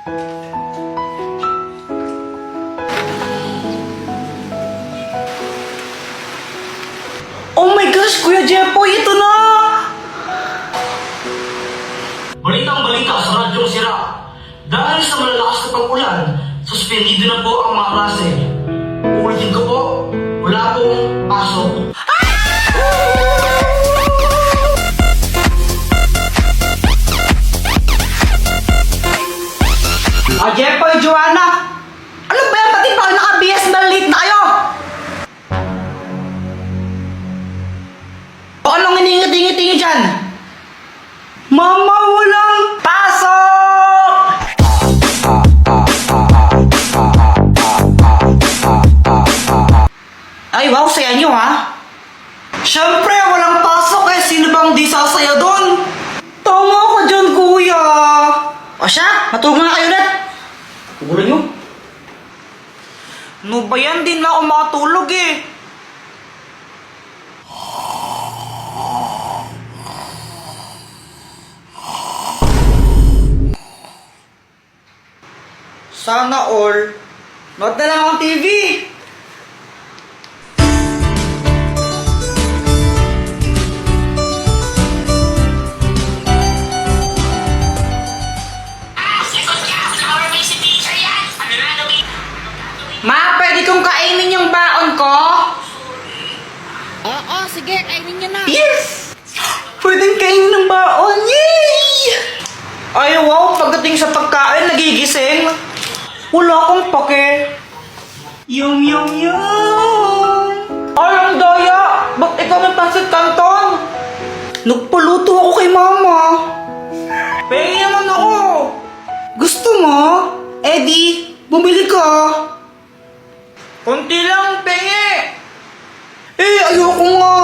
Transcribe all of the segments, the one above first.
Oh my gosh, Kuya Jepoy, ito na! Balitang-balita sa Radyong Sira. Dahil sa malalakas na pag-ulan, suspendido na po ang mga klase. Uulitin ko po, wala pong pasok. Jepoy, Joanna! Ano ba yan? Pati pa naka-BS na late na kayo! O anong hiningi-tingi-tingi dyan? Mama, walang pasok! Ay, wow, saya nyo ha? Siyempre, walang pasok eh. Sino bang di sasaya doon? Tama ka dyan, kuya. O siya, matulog na kayo ulit. Tugulan nyo. Ano ba yan? Di na ako makatulog eh. Sana all. Nood na lang ang TV. Ma, pwede kong kainin yung baon ko? Oo, sige, kainin niyo na. Yes! Pwedeng kainin ng baon. Yay! Ay, wow, pagdating sa pagkain, nagigising. Wala akong pake. Yum, yum, yum. Ay, ang daya! Ba't ikaw may pansit canton? Nagpaluto ako kay mama. Pengi naman ako. Gusto mo? Eddie, bumili ka. Kunti lang, pengi. Eh, ayoko nga.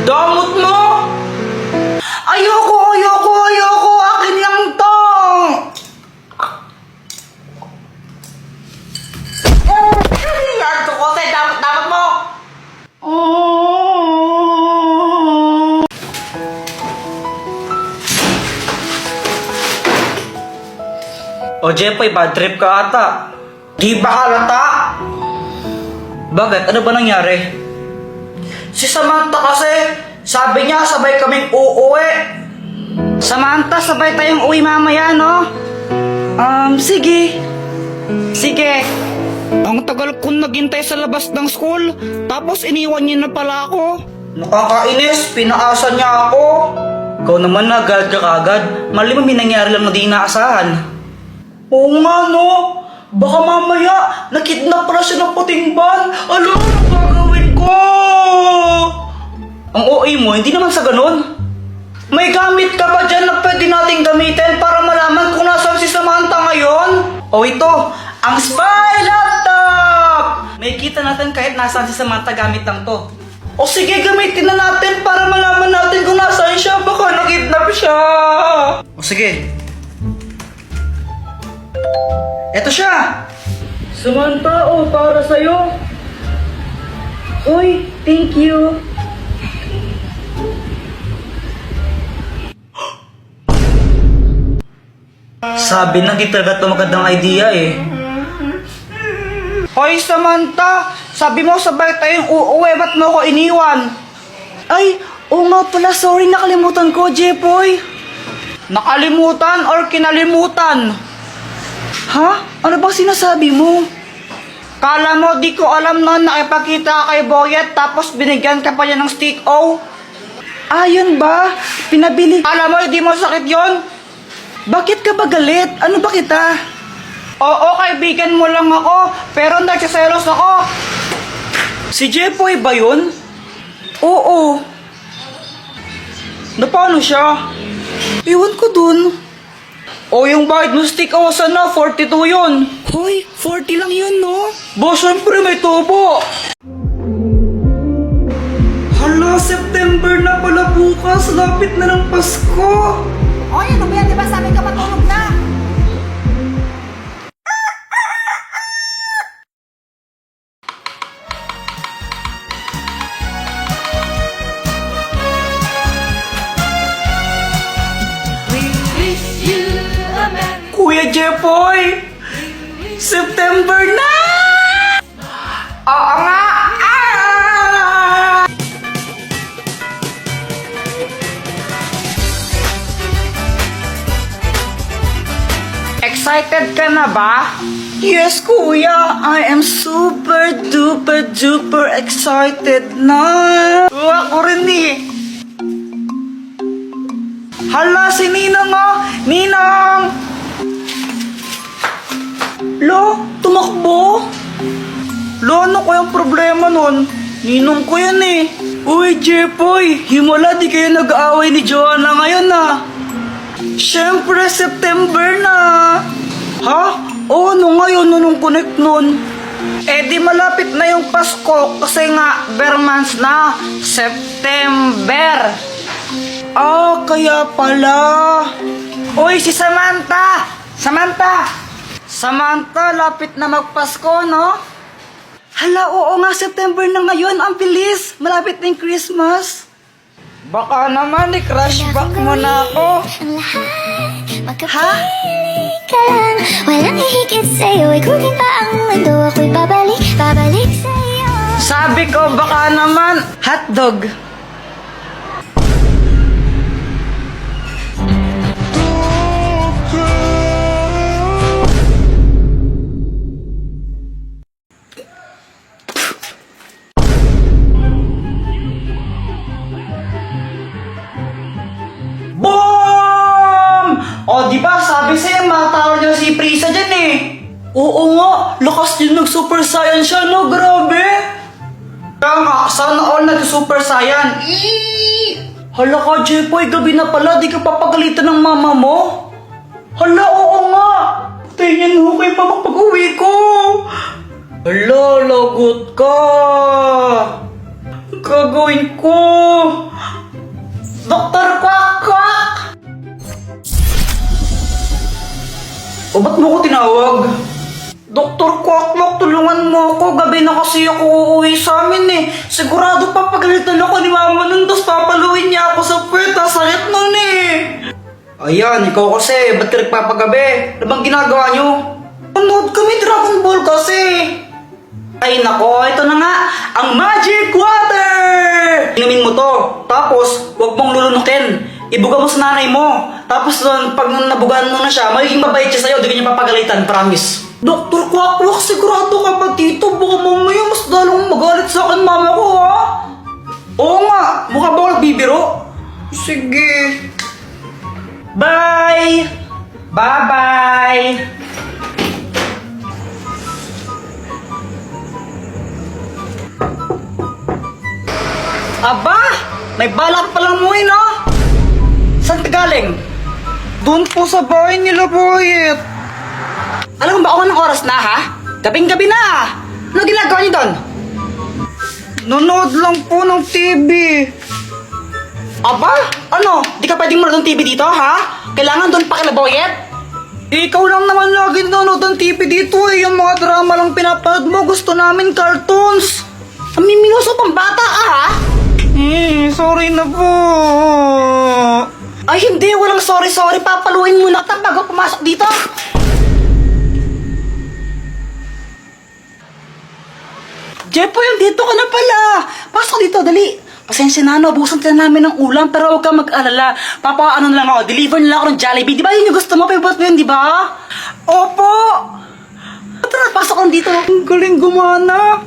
Damot mo. Ayoko. Akin lang to. Yardo ko sa'yo, damot mo. O Jepoy, bad trip ka ata. Di ba halata? Bakit? Ano ba nangyari? Si Samantha kasi, sabi niya sabay kaming uuwi. Samantha, sabay tayong uwi mamaya, no? Sige. Sige. Ang tagal kong naghintay sa labas ng school, tapos iniwan niya na pala ako. Nakakainis, pinaasa niya ako. Ikaw naman agad ka kagad, mali mo may nangyari lang na di inaasahan. Oo nga, no? Baka mamaya, nakidnap pala siya ng puting ban. Alam, ano gagawin ko? Ang OA mo, hindi naman sa ganun. May gamit ka ba dyan na pwede nating gamitin para malaman kung nasaan si Samantha ngayon? O ito, ang spy laptop! May kita natin kahit nasaan si Samantha gamit lang to. O sige, gamitin na natin para malaman natin kung nasaan siya. Baka nakidnap siya. O sige. Eto siya! Samantha, para sa'yo. Uy, thank you. Sabi na kita ito magandang idea eh. Hoy Samantha, sabi mo sabay tayong uuwi, ba't mo ko iniwan? Ay, oo nga pala, sorry, nakalimutan ko, Jepoy. Nakalimutan or kinalimutan? Ha? Ano bang sinasabi mo? Kala mo di ko alam noon nakipagkita ka kay Boyet tapos binigyan ka pa niya ng stick O? Ah, yun ba? Pinabili. Kala mo hindi mo sakit yon? Bakit ka ba galit? Ano ba kita? Oo, kaibigan mo lang ako, pero nagsiselos ako. Si Jepoy ba yun? Oo. Na paano siya? Iwan ko dun. O yung bayad mo stick o sana, 42 yun. Hoy, 40 lang yun, no? Boss, syempre may tubo. Hala, September na pala bukas. Lapit na ng Pasko. Oy, ano ba yan? Di ba sabi ka matulog na? Kuya Kuya Jepoy! September na! Oo nga! Ah! Excited ka na ba? Yes, kuya. I am super duper duper excited na. Ako rin eh. Hala, si Ninang oh! Ninang! Lo, tumakbo? Lo, ano kayang problema nun? Ninong ko yan eh. Uy, Jepoy, himala di kayo nag-aaway ni Joanna ngayon ah. Siyempre, September na. Ha? Oo, ano ngayon? Anong connect nun? Eh di malapit na yung Pasko kasi nga, bare months na. September. Ah, kaya pala. Uy, si Samantha! Samantha! Samantha, lapit na magpasko, no? Hala, oo nga, September na ngayon. Ang bilis. Malapit na yung Christmas. Baka naman, i-crush back mo na ako. Ha? Ka lang, walang hihigit sa'yo. Ikutin pa ang mundo, ako'y babalik sa'yo. Sabi ko, baka naman, hotdog. Boom! O, di ba sabi sa'yo, matawag niyo si Prisa dyan eh. Oo nga, lakas din nag-super saiyan siya, no? Grabe! Kaya nga, sana all nag-super saiyan. Hala ka, Jepoy, gabi na pala, di ka papagalitan ng mama mo? Hala, oo nga! Tingnan mo kay mama pag-uwi ko! Hala, lagot ka! Gagawin ko! Doktor Kwak Kwak! O ba't mo ko tinawag? Doktor Kwak Kwak, tulungan mo ako. Gabi na kasi ako uuwi sa amin eh. Sigurado papagalitan ako ni mama nun, tapos papaluin niya ako sa puweta. Sakit nun eh. Ayan, ikaw kasi, ba't ka nagpapagabi? Ano bang ginagawa niyo? Panood kami Dragon Ball kasi. Ay nako, ito na nga, ang Magic Water! Inumin mo to, tapos huwag mong lulunukin. Ibuga mo sa nanay mo. Tapos doon, pag nabugaan mo na siya, magiging mabait siya sa'yo, di ka niya papagalitan, promise. Doktor Kwak Kwak, sigurado ka ba dito? Baka mamaya mas dalong magalit sa akin mama ko, ha? Oo nga, mukha ba ako nagbibiro? Sige. Bye! Bye-bye! Aba! May balak palang mo no? Saan ka galing? Doon po sa bahay nila, Boyet. Alam mo ba kung anong oras na, ha? Gabing-gabi na! Ano ginagawa niyo doon? Nanood lang po ng TV. Aba? Ano? Di ka pwedeng manood ng TV dito, ha? Kailangan doon pa kila Boyet? Ikaw lang naman lagi nanonood ng TV dito eh. Yung mga drama lang pinapanood mo. Gusto namin cartoons. Amimiloso pang bata ka, ha? Sorry na po. Ay, hindi. Walang sorry. Papaluin muna kita bago pumasok dito. Jepoy, dito ka na pala. Pasok dito, dali. Pasensya na, ubusan na namin ng ulam, pero huwag kang mag-alala. Papaano lang ako, deliver nila ako ng Jollibee. Di ba yun yung gusto mo? Favorite mo yun, di ba? Opo! Tara, pasok lang dito. Ang galing gumana.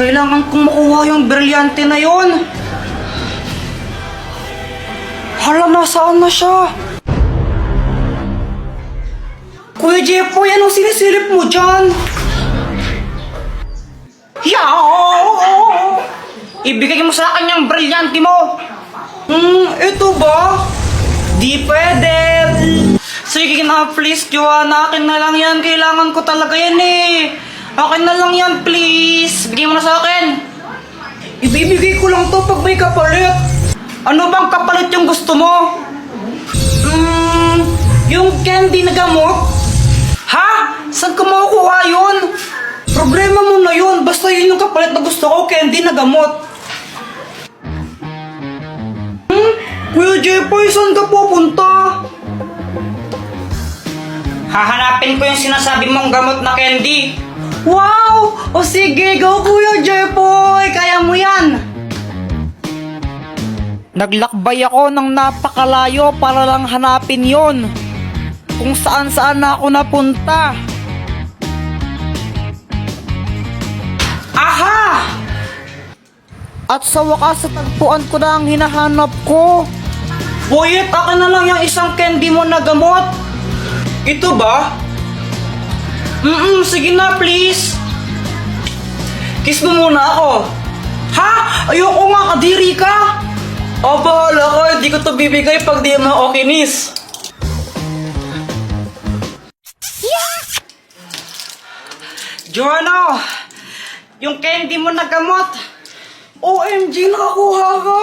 Kailangan kong makuha yung brilyante na yon. Hala, nasaan na siya? Kuya Jepoy, anong sinisilip mo dyan? Yaw! Ibigay mo sa akin yung brilyante mo. Ito ba? Di pwede. Sige na, please, Joanna. Akin na lang yan. Kailangan ko talaga yan eh. Akin na lang yan, please. Bigay mo na sa akin. Ibibigay ko lang to pag may kapalit. Ano bang kapalit yung gusto mo? Yung candy na gamot? Ha? Saan ka makukuha yun? Problema mo na yun. Basta yun yung kapalit na gusto ko, candy na gamot. Kuya Jepoy, saan ka pupunta? Hahanapin ko yung sinasabi mong gamot na candy. Wow! O sige, go Kuya Jepoy! Kaya mo yan! Naglakbay ako ng napakalayo para lang hanapin yon. Kung saan-saan na ako napunta. Aha! At sa wakas, tagpuan ko na ang hinahanap ko. Boyet, akin na lang yung isang candy mo na gamot. Ito ba? Sige na, please. Kiss mo muna ako. Ha? Ayoko nga, kadiri ka. O, bahala ka. Hindi ko to bibigay pag di mo ako kinis. Joanna, yung candy mo na gamot. OMG, nakakuha ka.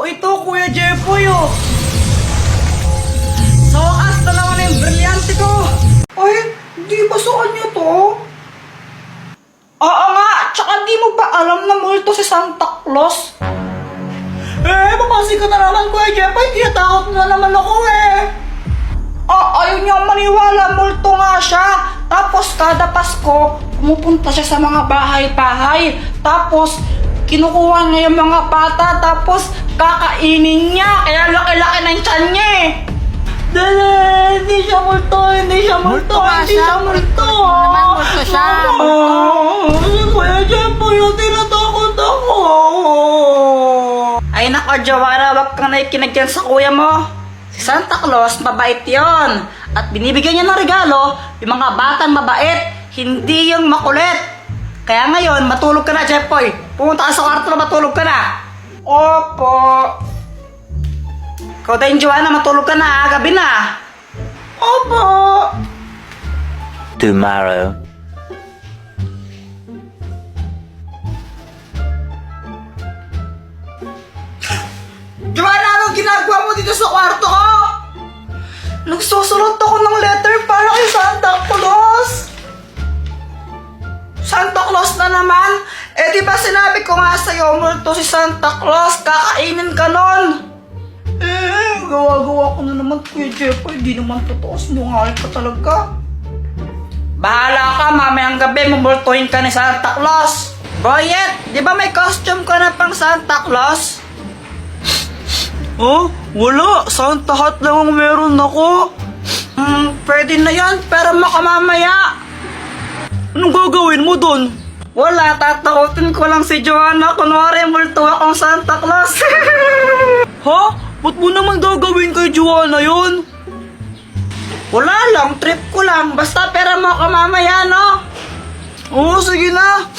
Ito, Kuya Jepoy, oh. Sa wakas, dalawa na yung brilyante ko. Ay, di ba sa kanya to? Oo nga, tsaka di mo ba alam na multo si Santa Claus? Papasi ka na naman, Kuya Jepoy. Tinatakot na naman ako, ayaw niya maniwala, multo nga siya. Tapos, kada Pasko, pumupunta siya sa mga bahay-bahay. Tapos, kinukuha niya yung mga bata, tapos kakainin niya, kaya laki-laki ng tiyan niya Dala, hindi siya multo, hindi siya multo, hindi siya multo. Naman multo siya. Kuya Jepoy, tinatakot ako. Ay nako, Joanna, wag kang nakikinig dyan sa kuya mo. Si Santa Claus, mabait yon. At binibigyan niya ng regalo, yung mga batang mabait, hindi yung makulit. Kaya ngayon, matulog ka na, Jepoy. Pumunta ka sa kwarto na matulog ka na. Opo. Ikaw din, Joanna, matulog ka na, gabi na. Opo. Tomorrow. Joanna, anong ginagawa mo dito sa kwarto ko? Nagsusulot ako ng letter para kay Santa Claus. Santa Claus na naman? Di ba sinabi ko nga sa'yo, multo si Santa Claus, kakainin ka nun. Gawa-gawa ko na naman, Kuya Jepoy, di naman totoo, sinungaling ka talaga. Bahala ka, mamayang gabi, mumultuhin ka ni Santa Claus. Boyet, di ba may costume ka na pang Santa Claus? Oh, wala. Santa hat lang ang meron ako. Pwede na yan, pero makamamaya. Anong gagawin mo dun? Wala, tatakotin ko lang si Joanna. Kunwari, multo akong Santa Claus. Ha? Ba't mo naman gagawin kay Joanna yun? Wala lang, trip ko lang. Basta pera mo ka mamaya, no? Oo, sige na.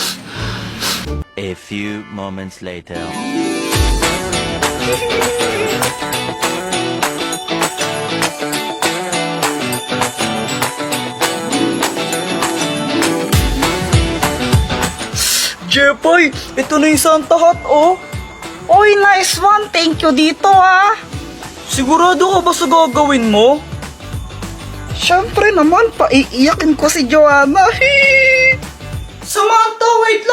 A few moments later. Jepoy, ito na yung Santa hat, oh. Oy, nice one. Thank you dito, ha. Sigurado ka ba sa gagawin mo? Siyempre naman, paiiyakin ko si Joanna. Samantha, wait